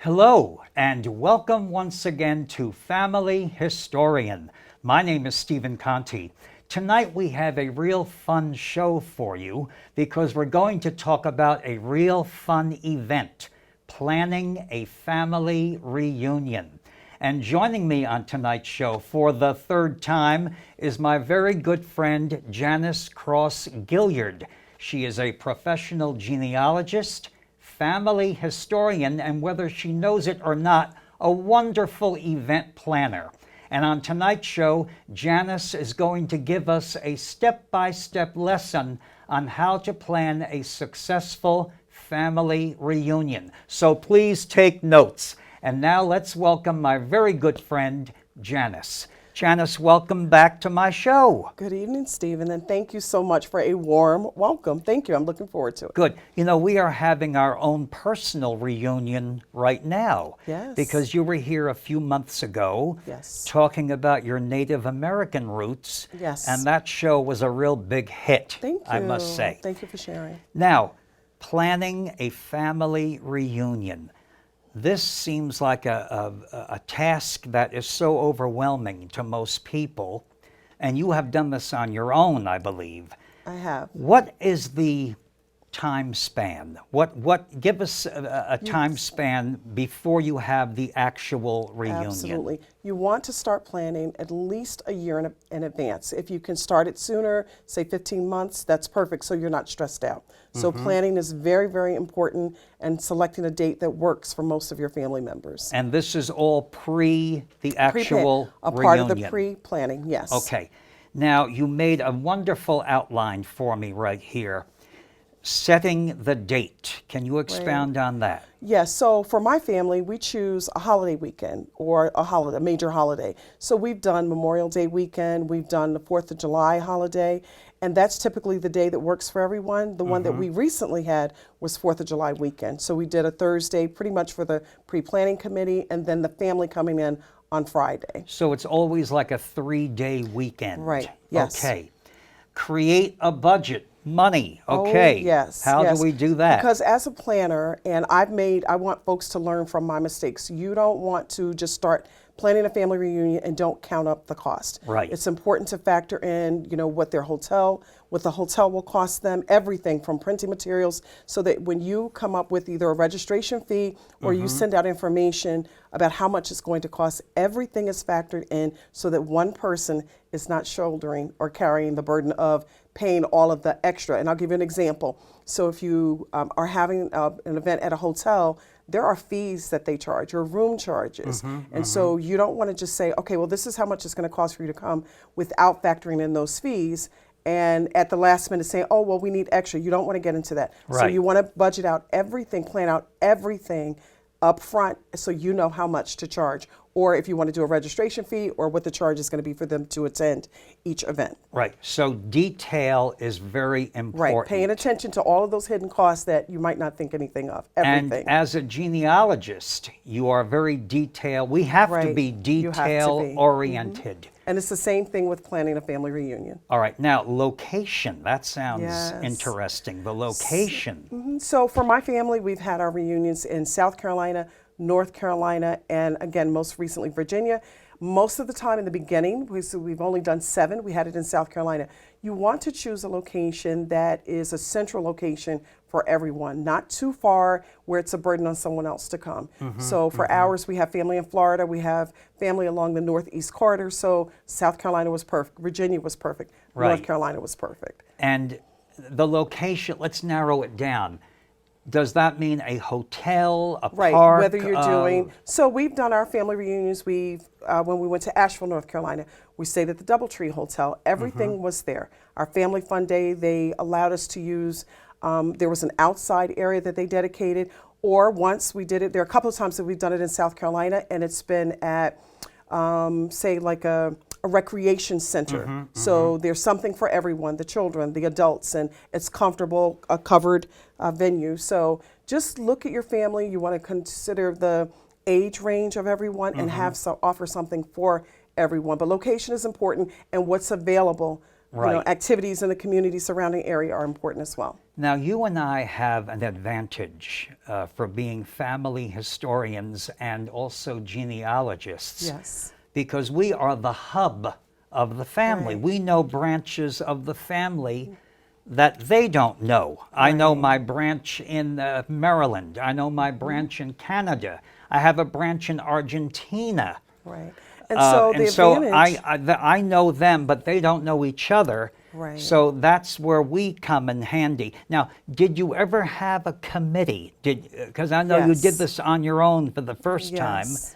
Hello, and welcome once again to Family Historian. My name is Stephen Conti. Tonight we have a real fun show for you because we're going to talk about a real fun event, planning a family reunion. And joining me on tonight's show for the third time is my very good friend Janice Cross Gilliard. She is a professional genealogist, family historian, and whether she knows it or not, a wonderful event planner. And on tonight's show, Janice is going to give us a step-by-step lesson on how to plan a successful family reunion. So please take notes. And now let's welcome my very good friend, Janice. Janice, welcome back to my show. Good evening, Stephen, and thank you so much for a warm welcome. Thank you. I'm looking forward to it. Good. You know, we are having our own personal reunion right now. Yes. Because you were here a few months ago. Yes. Talking about your Native American roots. Yes. And that show was a real big hit, Thank you. I must say. Thank you for sharing. Now, planning a family reunion. This seems like a task that is so overwhelming to most people, and you have done this on your own, I believe. I have. What is the time span? Give us a time span before you have the actual reunion. Absolutely. You want to start planning at least a year in advance. If you can start it sooner, say 15 months, that's perfect, so you're not stressed out. So planning is very, very important, and selecting a date that works for most of your family members. And this is all pre the actual A reunion. part of the pre-planning, yes. Okay. Now, you made a wonderful outline for me right here. Setting the date. Can you expound on that? Yes, so for my family, we choose a holiday weekend or a major holiday. So we've done Memorial Day weekend, we've done the 4th of July holiday, and that's typically the day that works for everyone. The one that we recently had was 4th of July weekend. So we did a Thursday pretty much for the pre-planning committee, and then the family coming in on Friday. So it's always like a 3-day weekend. Right, yes. Okay. Create a budget. Money. Okay. Oh, yes. How yes. do we do that? Because as a planner, and I want folks to learn from my mistakes. You don't want to just start planning a family reunion and don't count up the cost. Right. It's important to factor in, what the hotel will cost them, everything from printing materials, so that when you come up with either a registration fee or you send out information about how much it's going to cost, everything is factored in so that one person is not shouldering or carrying the burden of paying all of the extra. And I'll give you an example. So if you are having an event at a hotel, there are fees that they charge, or room charges. So you don't want to just say, okay, well, this is how much it's going to cost for you to come without factoring in those fees. And at the last minute saying, oh, well, we need extra. You don't want to get into that. Right. So you want to budget out everything, plan out everything up front so you know how much to charge, or if you want to do a registration fee or what the charge is going to be for them to attend each event. Right. So detail is very important. Right. Paying attention to all of those hidden costs that you might not think anything of. Everything. And as a genealogist, you are very detailed. We have to be You have to be. detail-oriented. And it's the same thing with planning a family reunion. All right. Now, location. That sounds Yes. interesting. The location. So for my family, we've had our reunions in South Carolina, North Carolina, and again, most recently, Virginia. Most of the time in the beginning, we've only done 7. We had it in South Carolina. You want to choose a location that is a central location for everyone, not too far where it's a burden on someone else to come. So for ours, we have family in Florida, we have family along the Northeast corridor, so South Carolina was perfect, Virginia was perfect, Right. North Carolina was perfect. And the location, let's narrow it down. Does that mean a hotel, a Right, park? whether you're doing, so we've done our family reunions, when we went to Asheville, North Carolina, we stayed at the Doubletree Hotel. Everything was there. Our family fun day, they allowed us to use, there was an outside area that they dedicated, or once we did it, there are a couple of times that we've done it in South Carolina, and it's been at, say like a recreation center. So there's something for everyone, the children, the adults, and it's comfortable, a covered venue. So just look at your family. You want to consider the age range of everyone and offer something for everyone. But location is important, and what's available Right. activities in the community surrounding area are important as well. Now, you and I have an advantage for being family historians and also genealogists. Yes. Because we are the hub of the family. Right. We know branches of the family that they don't know. I know my branch in Maryland. I know my branch in Canada. I have a branch in Argentina. Right. And so the advantage. I know them, but they don't know each other. Right. So that's where we come in handy. Now, did you ever have a committee? Because I know you did Yes. this on your own for the first time. Yes.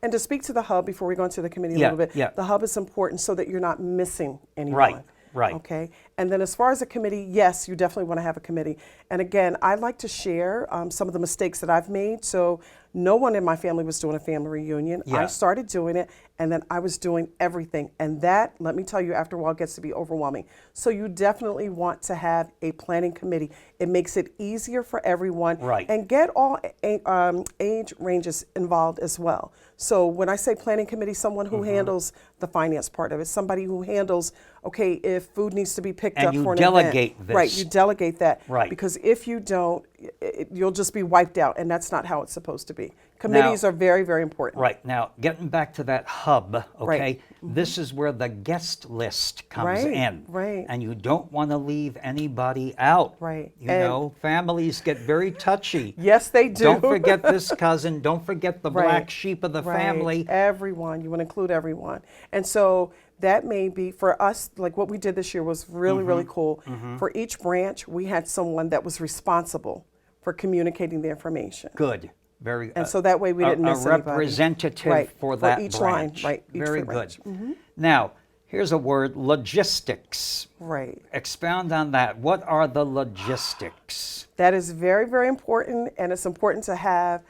And to speak to the hub before we go into the committee a Yeah, little bit, yeah. the hub is important so that you're not missing anyone. Right, right. Okay. And then as far as a committee, yes, you definitely want to have a committee. And again, I like to share some of the mistakes that I've made. So no one in my family was doing a family reunion. Yeah. I started doing it, and then I was doing everything. And that, let me tell you, after a while gets to be overwhelming. So you definitely want to have a planning committee. It makes it easier for everyone. Right. And get all age ranges involved as well. So when I say planning committee, someone who handles the finance part of it, somebody who handles, okay, if food needs to be picked And up you for an delegate event. this. Right, you delegate that. Right. Because if you don't, you'll just be wiped out, and that's not how it's supposed to be. Committees are very, very important. Right. Now, getting back to that hub, okay, Right. this is where the guest list comes Right, in. right. And you don't want to leave anybody out. Right. You And- know, families get very touchy. Yes, they do. Don't forget this cousin. Don't forget the Right. black sheep of the Right. family. Everyone. You want to include everyone. And so that may be, for us, like what we did this year was really, really cool. For each branch, we had someone that was responsible for communicating the information. Good. Very And so that way we didn't miss a anybody. representative Right, for for that each line, branch. right, each Very for good. branch. Now, here's a word, logistics. Right. Expound on that. What are the logistics? That is very, very important, and it's important to have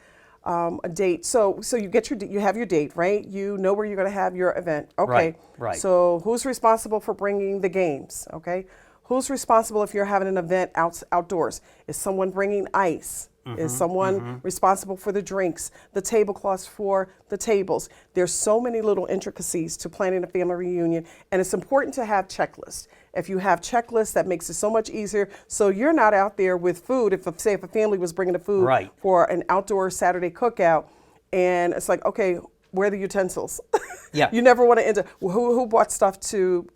a date. So you get you have your date, right? You know where you're going to have your event. Okay. Right, right. So who's responsible for bringing the games? Okay. Who's responsible if you're having an event outdoors? Is someone bringing ice? Is someone responsible for the drinks, the tablecloths for the tables? There's so many little intricacies to planning a family reunion, and it's important to have checklists. If you have checklists, that makes it so much easier. So you're not out there with food. If a family was bringing the food Right. for an outdoor Saturday cookout, and it's like, okay, where are the utensils? Yeah. You never want to end up. Who brought stuff to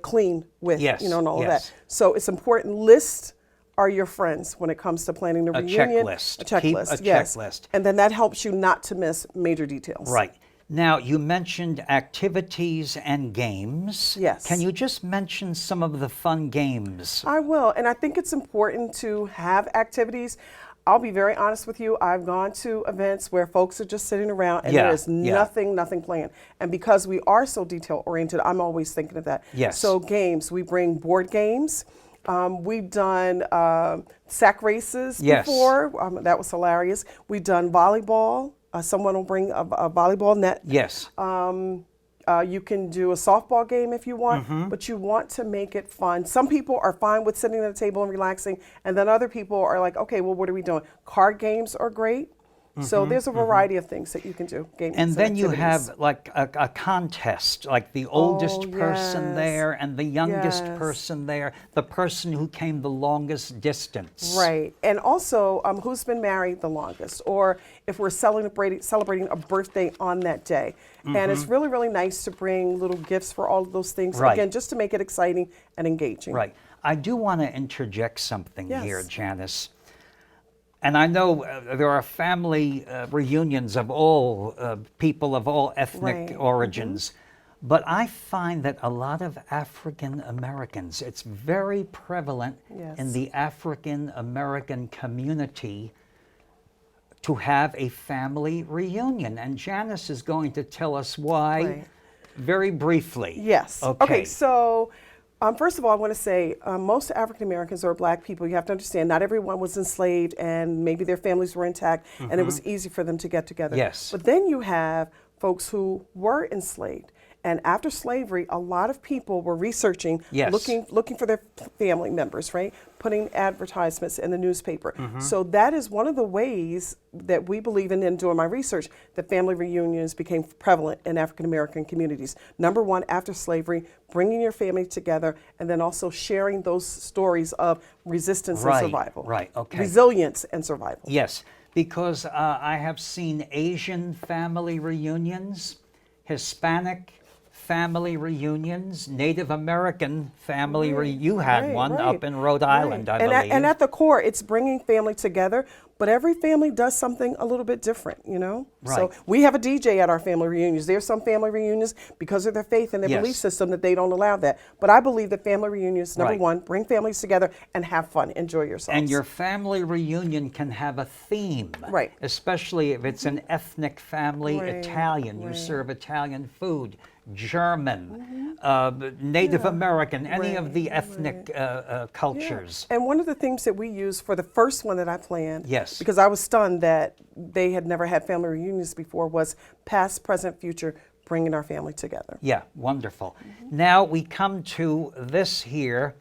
clean with? Yes, And all of yes. that. So it's important. List are your friends when it comes to planning the A reunion. checklist. A checklist. Keep a yes. checklist. And then that helps you not to miss major details. Right. Now, you mentioned activities and games. Yes. Can you just mention some of the fun games? I will, and I think it's important to have activities. I'll be very honest with you. I've gone to events where folks are just sitting around and Yeah, there is yeah. nothing planned. And because we are so detail oriented, I'm always thinking of that. Yes. So games, we bring board games. We've done sack races Yes. before. That was hilarious. We've done volleyball. Someone will bring a volleyball net. Yes. You can do a softball game if you want, but you want to make it fun. Some people are fine with sitting at a table and relaxing, and then other people are like, okay, well, what are we doing? Card games are great. So there's a variety of things that you can do. Games And then you activities. have like a contest, like the oldest person yes. there and the youngest Yes. person there, the person who came the longest distance. Right. And also, who's been married the longest, or if we're celebrating a birthday on that day. And it's really, really nice to bring little gifts for all of those things. Right. Again, just to make it exciting and engaging. Right. I do want to interject something Yes. here, Janice. And I know there are family reunions of all people of all ethnic Right. origins. But I find that a lot of African Americans, it's very prevalent Yes. in the African American community to have a family reunion. And Janice is going to tell us why Right. very briefly. Yes. Okay. So, first of all, I want to say most African Americans or Black people, you have to understand, not everyone was enslaved, and maybe their families were intact, and it was easy for them to get together. Yes. But then you have folks who were enslaved, And after slavery, a lot of people were researching, Yes. looking for their family members, right? Putting advertisements in the newspaper. Mm-hmm. So that is one of the ways that we believe in doing my research, that family reunions became prevalent in African American communities. Number one, after slavery, bringing your family together, and then also sharing those stories of resistance Right, and survival. right, okay. Resilience and survival. Yes, because I have seen Asian family reunions, Hispanic family reunions, Native American family you had Right, one right, up in Rhode Island, I and believe. and at the core, it's bringing family together, but every family does something a little bit different, you know? So Right. we have a DJ at our family reunions. There's some family reunions, because of their faith and their Yes. belief system, that they don't allow that. But I believe that family reunions, number Right. one, bring families together and have fun, enjoy yourselves. And your family reunion can have a theme, Right. especially if it's an ethnic family, Right, Italian. You right. serve Italian food, German, Native American, any of the ethnic cultures. And one of the things that we used for the first one that I planned, Yes. because I was stunned that they had never had family reunions before, was past, present, future, bringing our family together. Yeah, wonderful. Now we come to this here.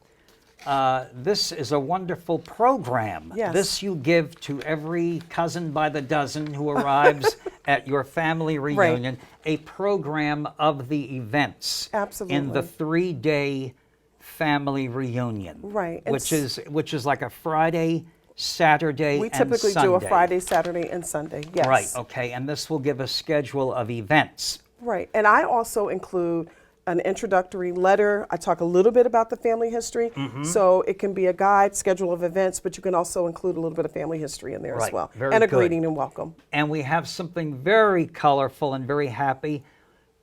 This is a wonderful program. Yes. This you give to every cousin by the dozen who arrives at your family reunion, a program of the events in Absolutely. the 3-day family reunion. Right, and Which is like a Friday, Saturday, We and typically Sunday. do a Friday, Saturday, and Sunday. Yes. Right, okay, and this will give a schedule of events. Right. And I also include an introductory letter. I talk a little bit about the family history. Mm-hmm. So it can be a guide, schedule of events, but you can also include a little bit of family history in there as Right. well. Very and a good. greeting and welcome. And we have something very colorful and very happy.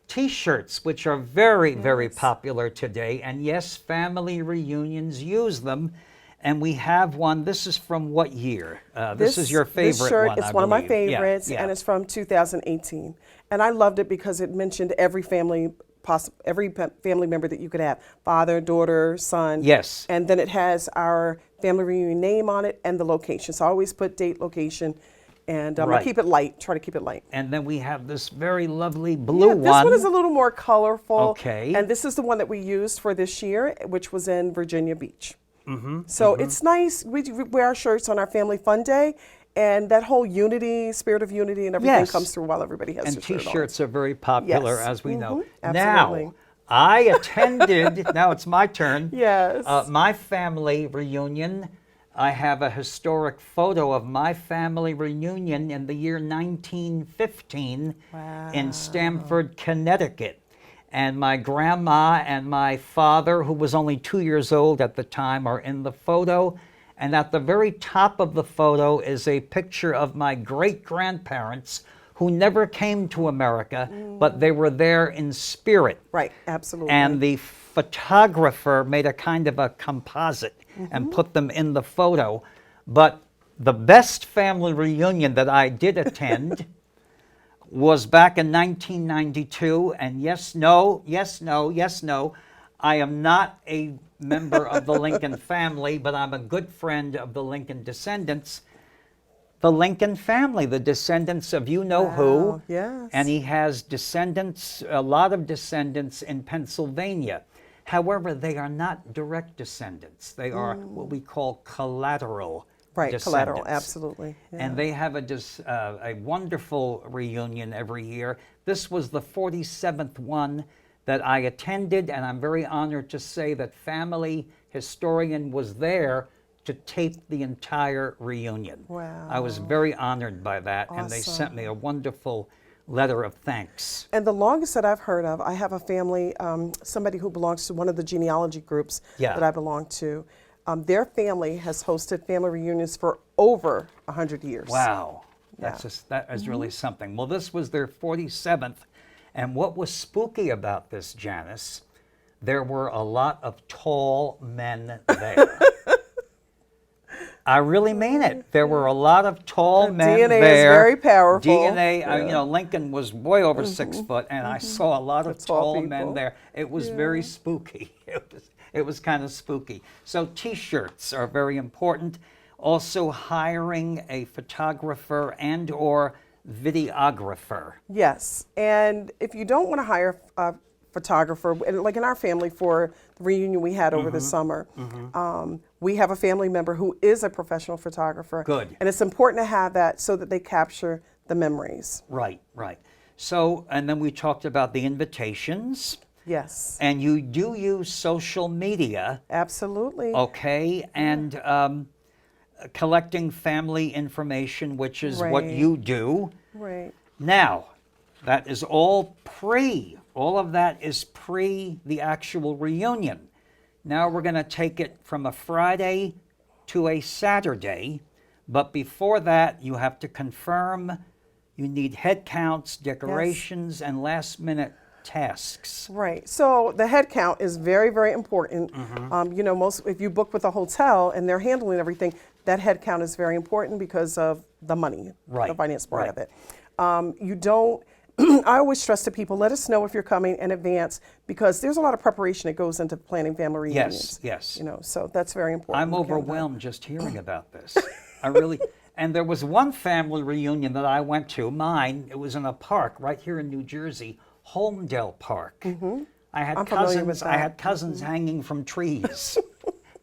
T-shirts, which are very, very popular today. And yes, family reunions use them. And we have one. This is from what year? This is your favorite This shirt one, is I one of my believe. Yeah, favorites, yeah. and it's from 2018. And I loved it because it mentioned every family family member that you could have, father, daughter, son. Yes. And then it has our family reunion name on it and the location. So I always put date, location, and I Right. keep it light. Try to keep it light. And then we have this very lovely blue Yeah, this one. one is a little more colorful. Okay. And this is the one that we used for this year, which was in Virginia Beach. So it's nice. We wear our shirts on our Family Fun Day, and that whole unity, spirit of unity, and everything Yes. comes through while everybody has And their shirt on. T-shirts are very popular, Yes. as we know. Absolutely. Now, I attended, now it's my turn. Yes. My family reunion, I have a historic photo of my family reunion in the year 1915 in Stamford, Connecticut. And my grandma and my father, who was only 2 years old at the time, are in the photo. And at the very top of the photo is a picture of my great-grandparents who never came to America, but they were there in spirit. Right, absolutely. And the photographer made a kind of a composite and put them in the photo. But the best family reunion that I did attend was back in 1992. And yes, no, yes, no, yes, no. I am not a member of the Lincoln family, but I'm a good friend of the Lincoln descendants. The Lincoln family, the descendants of you-know-who. Wow, yes. And he has descendants, a lot of descendants in Pennsylvania. However, they are not direct descendants. They are what we call collateral right, descendants. collateral, absolutely. Yeah. And they have a wonderful reunion every year. This was the 47th one that I attended, and I'm very honored to say that Family Historian was there to tape the entire reunion. Wow. I was very honored by that, and they sent me a wonderful letter of thanks. And the longest that I've heard of, I have a family, somebody who belongs to one of the genealogy groups Yeah. that I belong to. Their family has hosted family reunions for over 100 years. Wow, that's Yeah. that is really something. Well, this was their 47th, and what was spooky about this, Janice, there were a lot of tall men there. I really mean it. There were a lot of tall men DNA is there. very powerful. DNA, Yeah. you know, Lincoln was way over 6 foot, and I saw a lot of tall tall men people. there. It was very spooky. It was kind of spooky. So T-shirts are very important. Also hiring a photographer and or videographer. Yes, and if you don't want to hire a photographer. And like in our family, for the reunion we had over the summer, we have a family member who is a professional photographer. Good. And it's important to have that so that they capture the memories. Right, right. So, and then we talked about the invitations, Yes, and you do use social media, absolutely. okay, and collecting family information, which is what Right. you do. Right. Now, that is all all of that is pre the actual reunion. Now we're going to take it from a Friday to a Saturday, but before that, you have to confirm, you need head counts, decorations, and last minute tasks. Right. So the head count is very, very important. You know, if you book with a hotel and they're handling everything, that head count is very important because of the money, Right, the finance part right. of it. You don't. I always stress to people, let us know if you're coming in advance because there's a lot of preparation that goes into planning family reunions. Yes, yes. You know, so that's very important. I'm overwhelmed just hearing about this. I really, and there was one family reunion that I went to, mine, it was in a park right here in New Jersey, Holmdel Park. I had I'm familiar with cousins, I had that. cousins hanging from trees.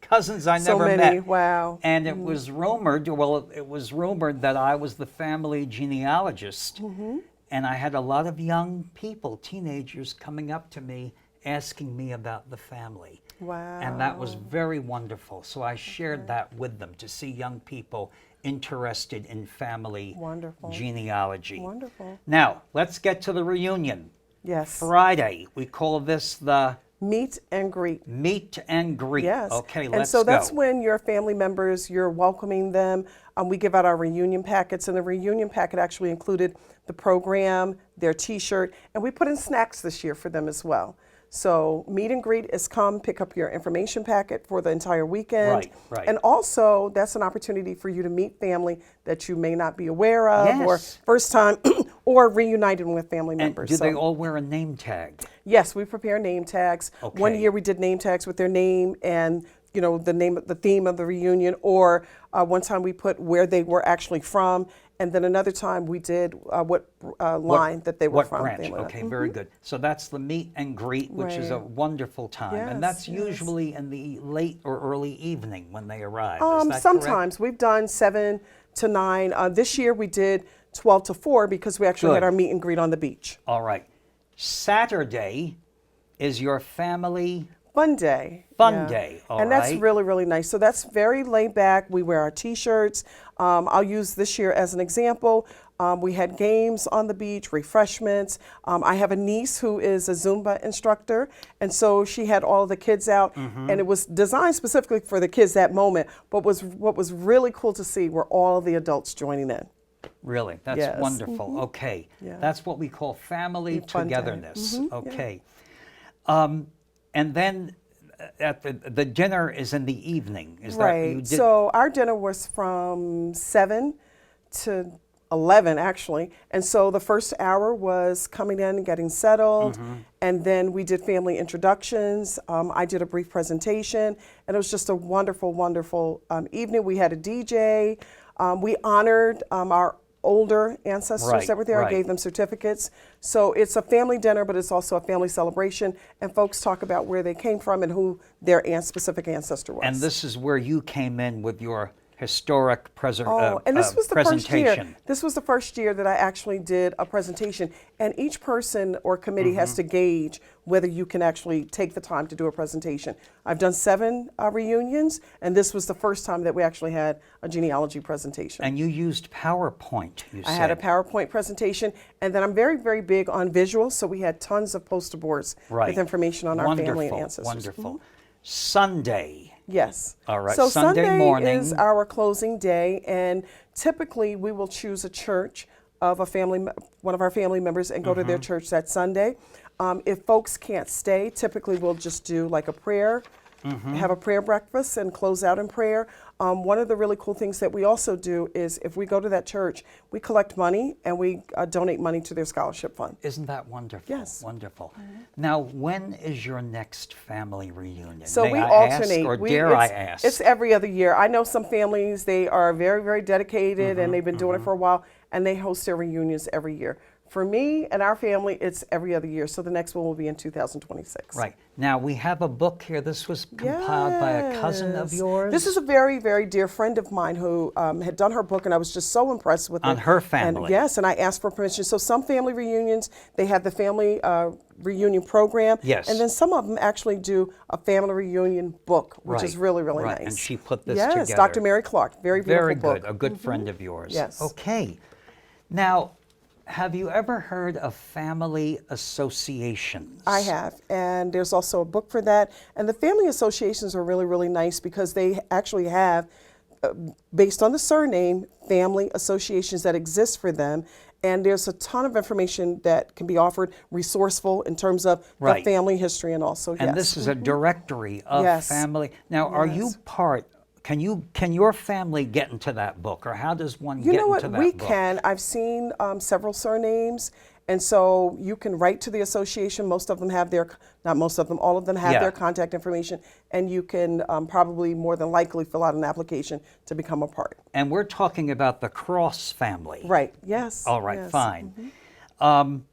Cousins I So never many, met. wow. And it was rumored, well, it was rumored that I was the family genealogist. And I had a lot of young people, teenagers, coming up to me asking me about the family. Wow. And that was very wonderful. So I shared that with them to see young people interested in family Wonderful. genealogy. Wonderful. Now, let's get to the reunion. Yes. Friday, we call this the Meet and greet. meet and greet. Yes. Okay, and let's so that's go. when your family members, you're welcoming them. We give out our reunion packets, and the reunion packet actually included the program, their T-shirt, and we put in snacks this year for them as well. So meet and greet is come pick up your information packet for the entire weekend. Right, right. And also, that's an opportunity for you to meet family that you may not be aware of, or Yes. first time, or reuniting with family And members. do they So- all wear a name tag? Yes, we prepare name tags. One Okay. year we did name tags with their name and the name, the theme of the reunion. Or one time we put where they were actually from, and then another time we did what line that they were What from. branch? family line. Okay, very good. So that's the meet and greet, which is a Right. wonderful time. And that's Yes, yes. usually in the late or early evening when they arrive. Is that Sometimes we've done 7 to 9. This year we did 12 to 4 because we actually had Good. our meet and greet on the beach. All right. Saturday is your family Fun day. Fun day, all and that's right. really, really nice. So that's very laid back. We wear our T-shirts. I'll use this year as an example. We had games on the beach, refreshments. I have a niece who is a Zumba instructor, and so she had all the kids out, Mm-hmm. and it was designed specifically for the kids that moment. But what was really cool to see were all the adults joining in. Really, that's Yes. wonderful. Okay, Yeah. that's what we call family Fun day. togetherness. Yeah. Okay, and then at the dinner is in the evening. Is that you Right. did? So our dinner was from 7 to 11, actually. And so the first hour was coming in and getting settled. And then we did family introductions. I did a brief presentation. And it was just a wonderful, wonderful evening. We had a DJ. We honored our older ancestors Right, that were there. right. I gave them certificates. So it's a family dinner, but it's also a family celebration. And folks talk about where they came from and who their specific ancestor was. And this is where you came in with your historic And this was the first year. presentation. This was the first year that I actually did a presentation. And each person or committee Mm-hmm. has to gauge whether you can actually take the time to do a presentation. I've done 7 reunions, and this was the first time that we actually had a genealogy presentation. And you used PowerPoint, you I said. had a PowerPoint presentation, and then I'm very, very big on visuals, so we had tons of poster boards Right. with information on our Wonderful, family and ancestors. Wonderful. Sunday. Yes. All right, So Sunday morning. is our closing day, and typically we will choose a church of one of our family members, and go to Mm-hmm. their church that Sunday. If folks can't stay, typically we'll just do like a prayer, Mm-hmm. have a prayer breakfast, and close out in prayer. One of the really cool things that we also do is if we go to that church, we collect money and we donate money to their scholarship fund. Isn't that wonderful? Yes. Wonderful. Now, when is your next family reunion? So May we I alternate. ask, or We- dare I it's- ask? It's every other year. I know some families, they are very, very dedicated, and they've been doing it for a while, and they host their reunions every year. For me and our family, it's every other year. So the next one will be in 2026. Right. Now, we have a book here. This was compiled by a cousin of Yes. yours? This is a very, very dear friend of mine who had done her book, and I was just so impressed with it. On her And family. yes, and I asked for permission. So some family reunions, they have the family reunion program. Yes. And then some of them actually do a family reunion book, which is Right, really, really right. nice. And she put this yes, together. Dr. Mary Clark. Very beautiful Very book. good. A good friend of yours. Yes. Okay. Now, have you ever heard of family associations? I have, and there's also a book for that. And the family associations are really, really nice because they actually have, based on the surname, family associations that exist for them. And there's a ton of information that can be offered, resourceful in terms of Right. the family history and also, And yes. this is a directory of Yes. family. Now, are you Yes. part? Can your family get into that book, or how does one You get know what? into that We book? can. I've seen several surnames, and so you can write to the association. Most of them have their, not most of them, all of them have Yeah. their contact information, and you can probably more than likely fill out an application to become a part. And we're talking about the Cross family. Right. Yes. All right, yes. fine. And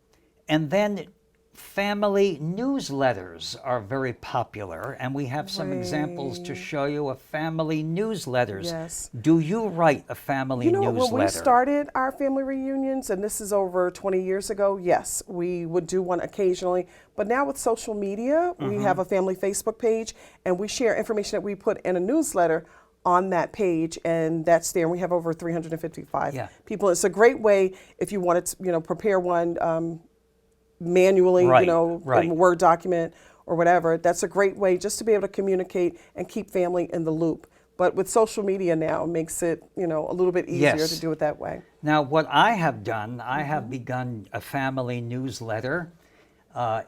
then family newsletters are very popular, and we have some examples to show you of family newsletters. Yes. Do you write a family You know, newsletter? when we started our family reunions, and this is over 20 years ago, yes, we would do one occasionally. But now with social media, we have a family Facebook page, and we share information that we put in a newsletter on that page, and that's there. And we have over 355 Yeah. people. It's a great way if you wanted to, prepare one manually, Right, in a Word document or whatever. That's a great way just to be able to communicate and keep family in the loop. But with social media now, it makes it, a little bit easier Yes. to do it that way. Now, what I have done, I have begun a family newsletter.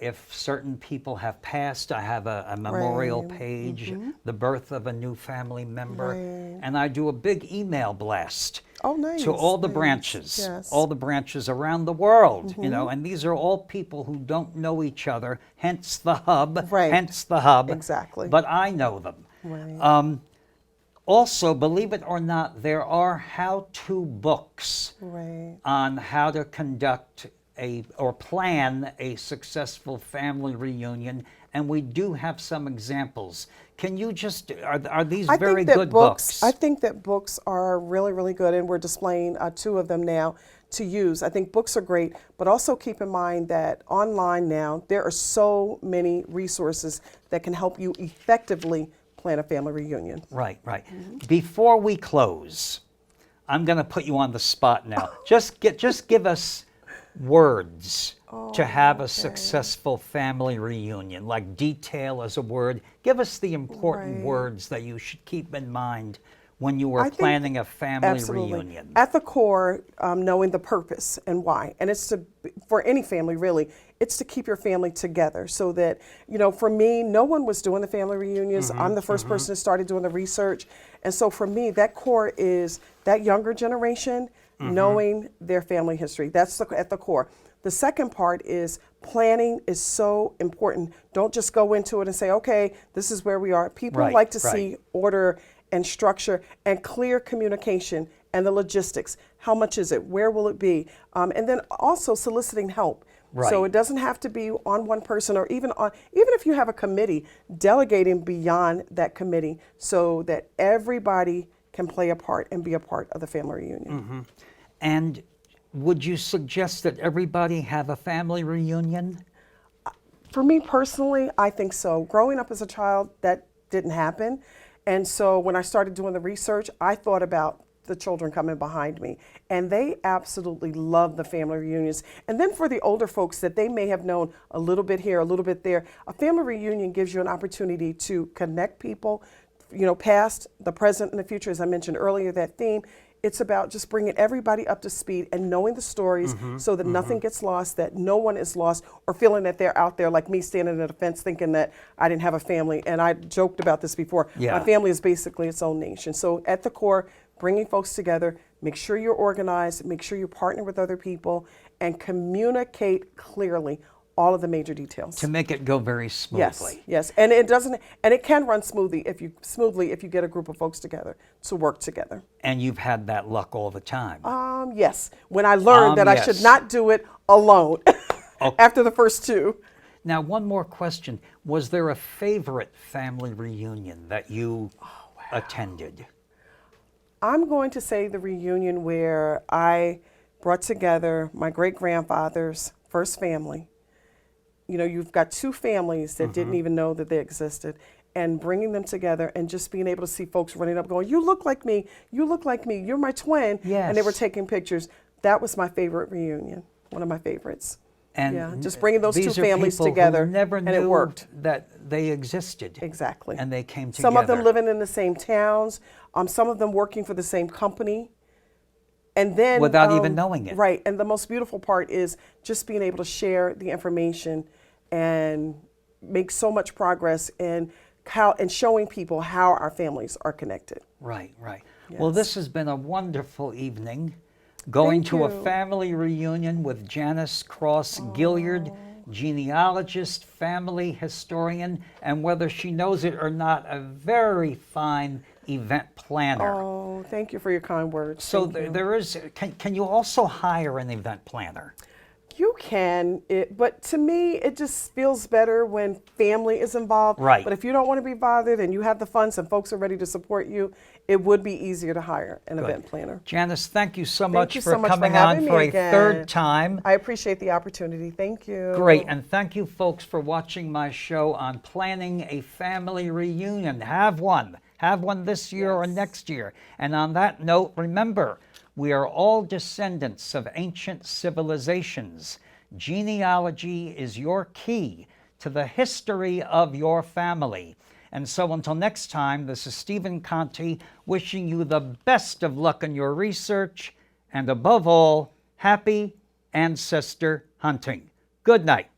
If certain people have passed, I have a memorial page, the birth of a new family member, Right. and I do a big email blast Oh, nice. to all the nice. branches, Yes. all the branches around the world, and these are all people who don't know each other, hence the hub, Right. hence the hub. Exactly. But I know them. Right. Also, believe it or not, there are how-to books Right. on how to conduct or plan a successful family reunion, and we do have some examples. Can you just, are these very good books? I think that books are really, really good, and we're displaying two of them now to use. I think books are great, but also keep in mind that online now, there are so many resources that can help you effectively plan a family reunion. Right, right. Before we close, I'm going to put you on the spot now. Just give us words to have a successful family reunion, like detail as a word. Give us the important Right. words that you should keep in mind when you are I think- planning a family Absolutely. reunion. At the core, knowing the purpose and why. And it's for any family really, it's to keep your family together so that, for me, no one was doing the family reunions. I'm the first person that started doing the research. And so for me, that core is that younger generation knowing their family history. That's at the core. The second part is planning is so important. Don't just go into it and say, okay, this is where we are. People Right, like to right. see order and structure and clear communication and the logistics. How much is it? Where will it be? And then also soliciting help. Right. So it doesn't have to be on one person, or even if you have a committee, delegating beyond that committee so that everybody can play a part and be a part of the family reunion. And would you suggest that everybody have a family reunion? For me personally, I think so. Growing up as a child, that didn't happen. And so when I started doing the research, I thought about the children coming behind me. And they absolutely love the family reunions. And then for the older folks that they may have known a little bit here, a little bit there, a family reunion gives you an opportunity to connect people, past, the present, and the future. As I mentioned earlier, that theme. It's about just bringing everybody up to speed and knowing the stories so that nothing gets lost, that no one is lost, or feeling that they're out there like me standing at a fence thinking that I didn't have a family. And I joked about this before. Yeah. My family is basically its own nation. So at the core, bringing folks together, make sure you're organized, make sure you partner with other people, and communicate clearly all of the major details. To make it go very smoothly. Yes, and it can run smoothly if you get a group of folks together to work together. And you've had that luck all the time. Yes. When I learned that I Yes. should not do it alone after the first two. Now, one more question. Was there a favorite family reunion that you attended? I'm going to say the reunion where I brought together my great-grandfather's first family. You know, you've got two families that didn't even know that they existed, and bringing them together and just being able to see folks running up going, "You look like me, you look like me, you're my twin." And they were Yes. taking pictures. That was my favorite reunion, one of my favorites. And Yeah, just bringing those two these are families people together, who never and knew it worked. that they existed. Exactly. And they came together. Some of them living in the same towns, some of them working for the same company. And then Without even knowing it. Right. And the most beautiful part is just being able to share the information and make so much progress in how and showing people how our families are connected. Right, right. Well, Yes. this has been a wonderful evening. Going Thank to a you. family reunion with Janice Cross Gilliard, genealogist, family historian, and whether she knows it or not, a very fine event planner. Oh, thank you for your kind words. So Thank you. there is, can you also hire an event planner? You can, but to me, it just feels better when family is involved. Right. But if you don't want to be bothered and you have the funds and folks are ready to support you, it would be easier to hire an event planner. Janice, thank you so much you for so much for coming on having me for a again. third time. I appreciate the opportunity. Thank you. Great, and thank you folks for watching my show on planning a family reunion. Have one this year or next year. And on that note, remember, we are all descendants of ancient civilizations. Genealogy is your key to the history of your family. And so until next time, this is Stephen Conti wishing you the best of luck in your research and above all, happy ancestor hunting. Good night.